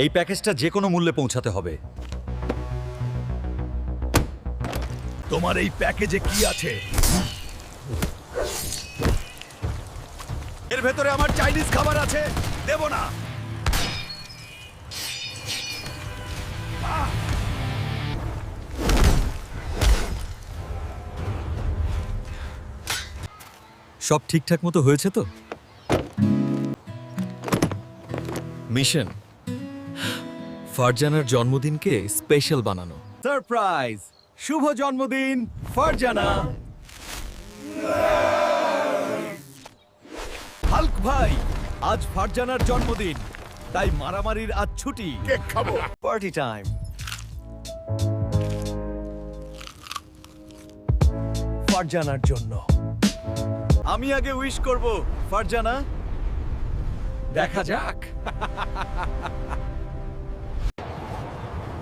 এই প্যাকেজটা যে কোনো মূল্যে পৌঁছাতে হবে। তোমার এই প্যাকেজে কি আছে? এর ভেতরে আমার চাইনিজ খাবার আছে, দেব না। সব ঠিকঠাক মতো হয়েছে তো? মিশন ফারজানার জন্মদিনকে স্পেশাল বানানো। সারপ্রাইজ! শুভ জন্মদিন ফারজানা। হাল্ক ভাই, আজ ফারজানার জন্মদিন, তাই মারামারির আজ ছুটি। কেক খাবো, পার্টি টাইম। ফারজানার জন্য আমি আগে উইশ করব। ফারজানা, দেখা যাক।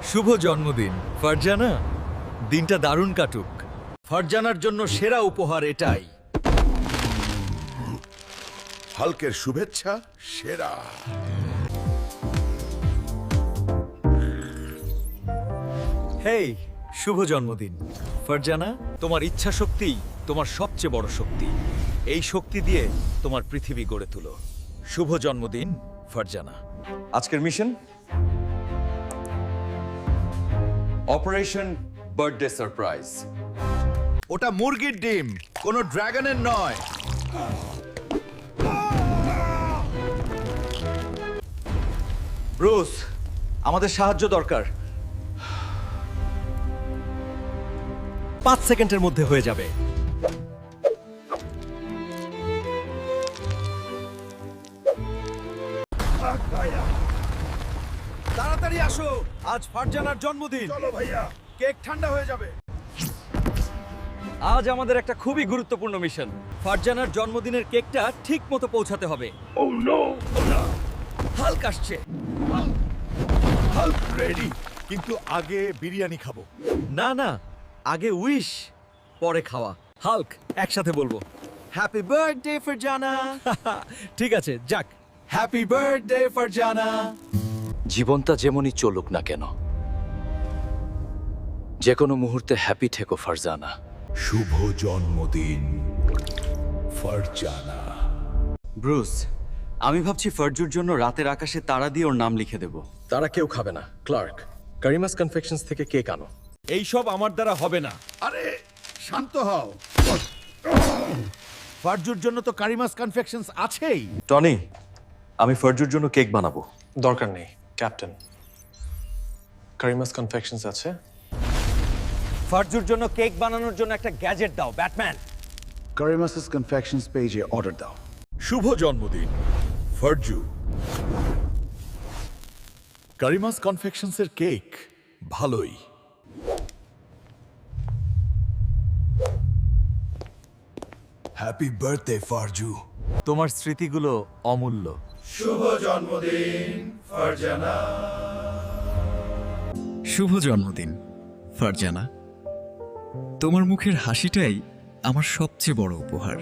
শুভ জন্মদিন ফারজানা, দিনটা দারুণ কাটুক। ফারজানার জন্য সেরা উপহার এটাই। হাল্কের শুভেচ্ছা সেরা। হেই, শুভ জন্মদিন ফারজানা। তোমার ইচ্ছা শক্তি তোমার সবচেয়ে বড় শক্তি। এই শক্তি দিয়ে তোমার পৃথিবী গড়ে তুলো। শুভ জন্মদিন ফারজানা। আজকের মিশন অপারেশন বার্থডে সারপ্রাইজ। ওটা মুরগির ডিম, কোনো ড্রাগনের নয়। ব্রুস, আমাদের সাহায্য দরকার। 5 সেকেন্ডের মধ্যে হয়ে যাবে। তাড়াতাড়ি আসো, আজ ফারজানার জন্মদিন। চলো ভাইয়া। কেক ঠান্ডা হয়ে যাবে। আজ আমাদের একটা খুবই গুরুত্বপূর্ণ মিশন। ফারজানার জন্মদিনের কেকটা ঠিক মতো পৌঁছাতে হবে। হাল্ক আসছে। হাল্ক রেডি, কিন্তু আগে বিরিয়ানি খাবো। না না, আগে উইশ, পরে খাওয়া। হাল্ক, একসাথে বলবো। Happy birthday Farzana. ঠিক আছে, যাক। Happy birthday Farzana. জীবনটা যেমনই চলুক না কেন, যে কোনো মুহূর্তে হ্যাপি থেকো ফারজানা। শুভ জন্মদিন ফারজানা। ব্রুস, আমি ভাবছি ফারজুর জন্য রাতের আকাশে তারা দিয়ে ওর নাম লিখে দেব। তারা কেউ খাবে না। ক্লার্ক, কারিমাস কনফেকশনস থেকে কেক আনো। এইসব আমার দ্বারা হবে না। আরে শান্ত হও। ফারজুর জন্য তো কারিমাস কনফেকশনস আছেই। টনি, আমি ফারজুর জন্য কেক বানাবো। দরকার নেই ক্যাপ্টেন, কারিমাস কনফেকশনস আছে। ফারজুর জন্য কেক বানানোর জন্য একটা গ্যাজেট দাও, ব্যাটম্যান। Karimas's Confections পেজে অর্ডার দাও। শুভ জন্মদিন ফারজু। কারিমাস কনফেকশনসের কেক ভালোই। Happy birthday Farju. তোমার স্মৃতিগুলো অমূল্য। শুভ জন্মদিন ফারজানা। শুভ জন্মদিন ফারজানা। তোমার মুখের হাসিটাই আমার সবচেয়ে বড় উপহার।